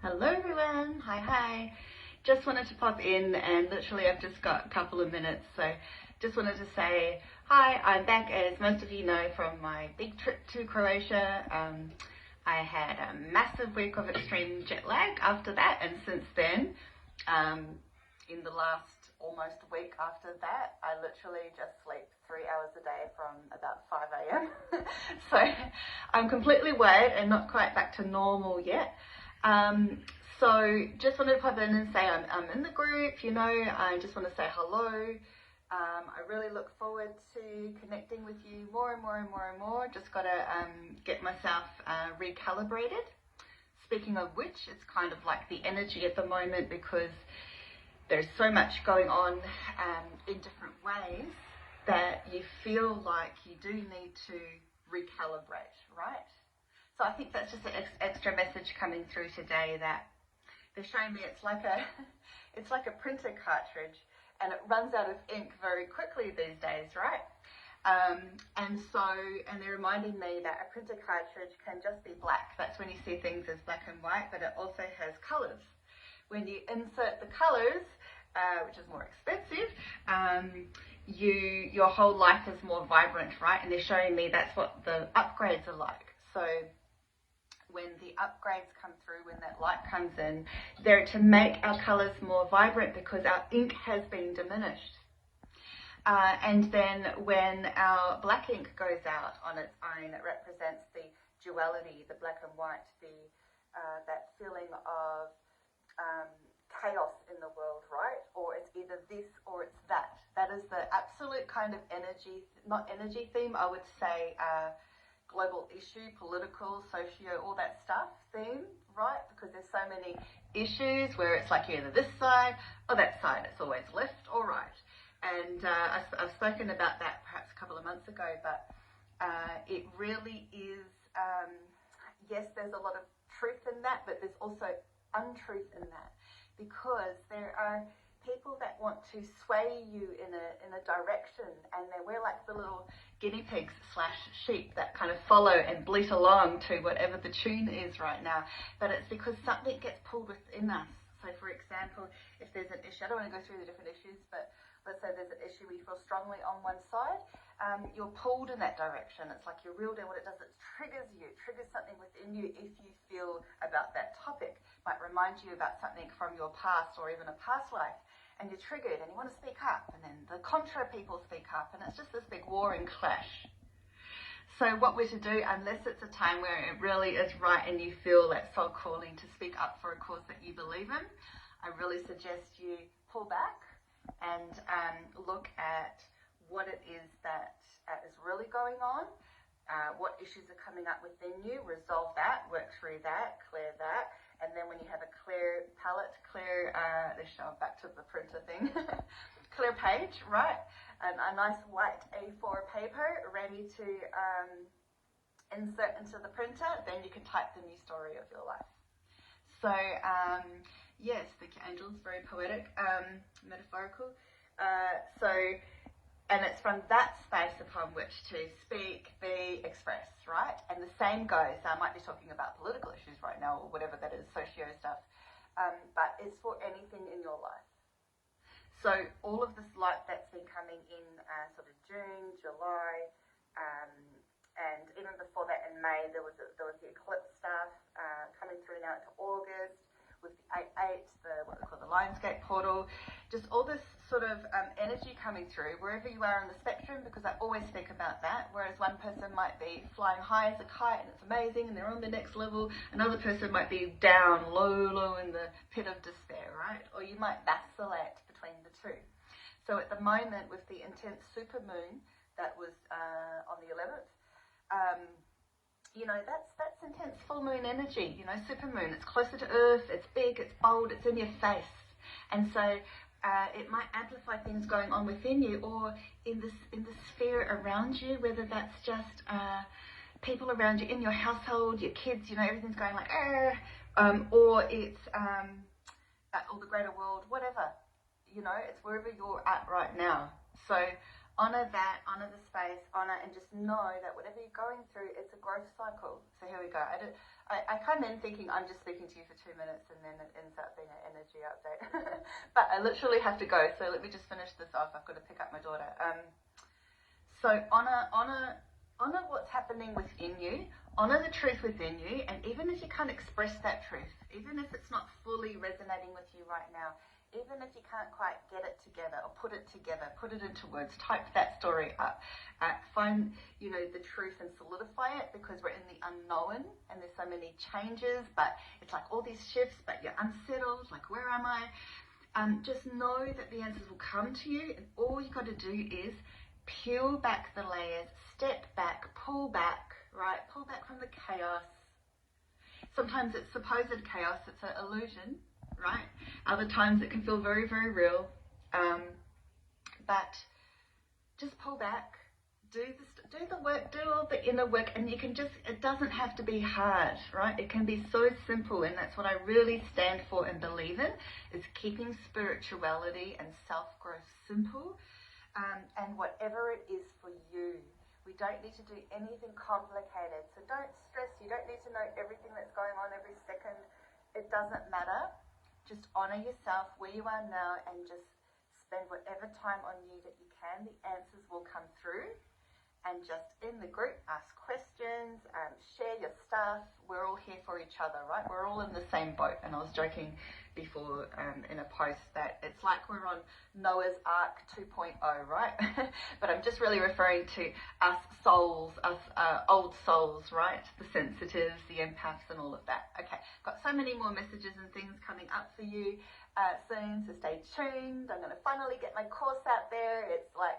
Hello everyone, hi. Just wanted to pop in and literally I've just got a couple of minutes, so just wanted to say hi. I'm back, as most of you know, from my big trip to Croatia. I had a massive week of extreme jet lag after that, and since then, in the last almost week after that, I literally just sleep 3 hours a day from about 5 a.m. So I'm completely wired and not quite back to normal yet. So just wanted to pop in and say I'm in the group, I just want to say hello. I really look forward to connecting with you more and more. Just got to get myself recalibrated. Speaking of which, it's kind of like the energy at the moment, because there's so much going on in different ways that you feel like you do need to recalibrate, right? So I think that's just an extra message coming through today, that they're showing me it's like a printer cartridge, and it runs out of ink very quickly these days, right? And they're reminding me that a printer cartridge can just be black. That's when you see things as black and white, but it also has colors. When you insert the colors, which is more expensive, your whole life is more vibrant, right? And they're showing me that's what the upgrades are like. So when the upgrades come through, when that light comes in, they're to make our colors more vibrant because our ink has been diminished. And then when our black ink goes out on its own, it represents the duality, the black and white, that feeling of chaos in the world, right? Or it's either this or it's that. That is the absolute kind of energy, not energy theme, I would say global issue, political, socio, all that stuff theme, right? Because there's so many issues where it's like you're either this side or that side. It's always left or right. And I've spoken about that perhaps a couple of months ago, but it really is, yes, there's a lot of truth in that, but there's also untruth in that, because there are people that want to sway you in a direction, and we're like the little guinea pigs / sheep that kind of follow and bleat along to whatever the tune is right now. But it's because something gets pulled within us. So for example, if there's an issue, I don't want to go through the different issues, but let's say there's an issue where you feel strongly on one side, you're pulled in that direction. It's like you're reeled in. What it does, it triggers you, triggers something within you if you feel about that topic. Might remind you about something from your past or even a past life, and you're triggered and you want to speak up, and then the contra people speak up, and it's just this big war and clash. So what we're to do, unless it's a time where it really is right and you feel that soul calling to speak up for a cause that you believe in, I really suggest you pull back and look at what it is that is really going on, what issues are coming up within you, resolve that, work through that, clear that, and then when you have a clear palette, let's show back to the printer thing, clear page, right, and a nice white A4 paper ready to insert into the printer, then you can type the new story of your life. So yes, thank you, angels, very poetic, metaphorical. And it's from that space upon which to speak, be, express, right? And the same goes, I might be talking about political issues right now, or whatever that is, socio stuff, but it's for anything in your life. So all of this light that's been coming in sort of June, July, and even before that in May, there was the eclipse stuff coming through now into August, with the 8/8, what we call the Lionsgate portal, just all this sort of energy coming through wherever you are on the spectrum, because I always speak about that. Whereas one person might be flying high as a kite and it's amazing and they're on the next level, another person might be down low in the pit of despair, right? Or you might vacillate between the two. So at the moment, with the intense supermoon that was on the 11th, that's intense full moon energy, supermoon. It's closer to Earth, it's big, it's bold, it's in your face. And so it might amplify things going on within you, or in the sphere around you, whether that's just people around you in your household, your kids, everything's going like, or it's or the greater world, whatever. It's wherever you're at right now. So honor that, honor the space, honor, and just know that whatever you're going through, it's a growth cycle. So here we go. I come in thinking I'm just speaking to you for 2 minutes, and then it ends up being an energy update. But I literally have to go, so let me just finish this off. I've got to pick up my daughter. So honor what's happening within you, honor the truth within you, and even if you can't express that truth, even if it's not fully resonating with you right now, even if you can't quite get it together or put it together, put it into words, type that story up, find, the truth and solidify it, because we're in the unknown and there's so many changes, but it's like all these shifts, but you're unsettled, like where am I? Just know that the answers will come to you, and all you got to do is peel back the layers, step back, pull back, right? Pull back from the chaos. Sometimes it's supposed chaos, it's an illusion, right? Other times it can feel very, very real. But just pull back, do the work, do all the inner work, and it doesn't have to be hard, right? It can be so simple, and that's what I really stand for and believe in, is keeping spirituality and self-growth simple, and whatever it is for you. We don't need to do anything complicated, so don't stress. You don't need to know everything that's going on every second. It doesn't matter. Just honor yourself where you are now, and just spend whatever time on you that you can. The answers will come through. And just in the group, ask questions, share your stuff. We're all here for each other, right? We're all in the same boat. And I was joking before in a post that it's like we're on Noah's Ark 2.0, right? But I'm just really referring to us souls, us old souls, right? The sensitives, the empaths, and all of that. Okay, got so many more messages and things coming up for you soon, so stay tuned. I'm going to finally get my course out there. It's like,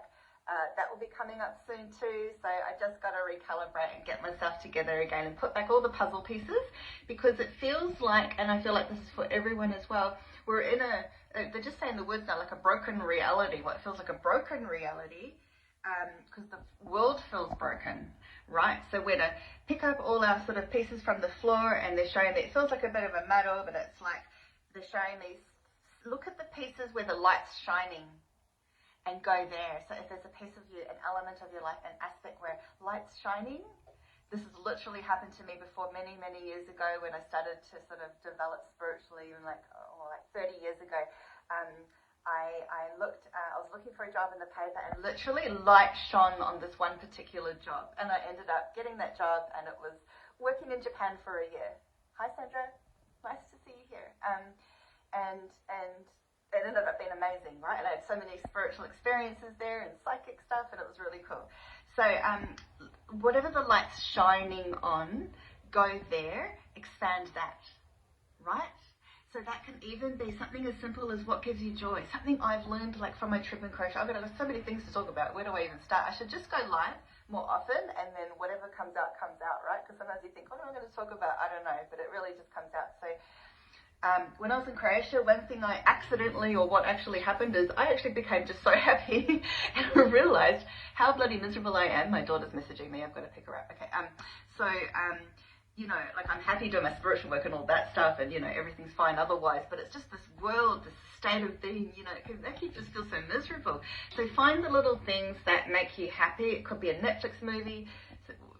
that will be coming up soon too, so I just got to recalibrate and get myself together again and put back all the puzzle pieces, because it feels like, and I feel like this is for everyone as well, we're in they're just saying the words now, like a broken reality, what feels like a broken reality, because the world feels broken, right? So we're to pick up all our sort of pieces from the floor, and they're showing me, it feels like a bit of a muddle, but it's like they're showing me, look at the pieces where the light's shining, and go there. So if there's a piece of you, an element of your life, an aspect where light's shining, this has literally happened to me before many, many years ago when I started to sort of develop spiritually, like 30 years ago. I was looking for a job in the paper, and literally light shone on this one particular job, and I ended up getting that job, and it was working in Japan for a year. Hi Sandra, nice to see you here. And it ended up being amazing, right? And I had so many spiritual experiences there and psychic stuff, and it was really cool. So whatever the light's shining on, go there, expand that, right? So that can even be something as simple as what gives you joy. Something I've learned, like from my trip in Croatia. I've got so many things to talk about. Where do I even start? I should just go live more often, and then whatever comes out, right? Because sometimes you think, what am I going to talk about? I don't know, but it really just comes out. So when I was in Croatia, one thing I accidentally, or what actually happened, is I actually became just so happy, and I realized how bloody miserable I am. My daughter's messaging me, I've got to pick her up. Okay, like I'm happy doing my spiritual work and all that stuff, and everything's fine otherwise, but it's just this world, this state of being, that can just feel so miserable. So find the little things that make you happy. It could be a Netflix movie,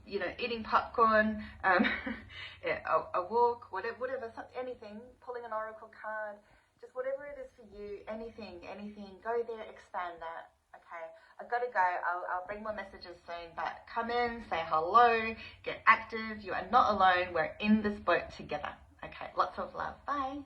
eating popcorn, a walk, whatever, anything, pulling an oracle card, just whatever it is for you, anything, go there, expand that. Okay, I've got to go. I'll bring more messages soon, but come in, say hello, get active. You are not alone. We're in this boat together. Okay, lots of love. Bye.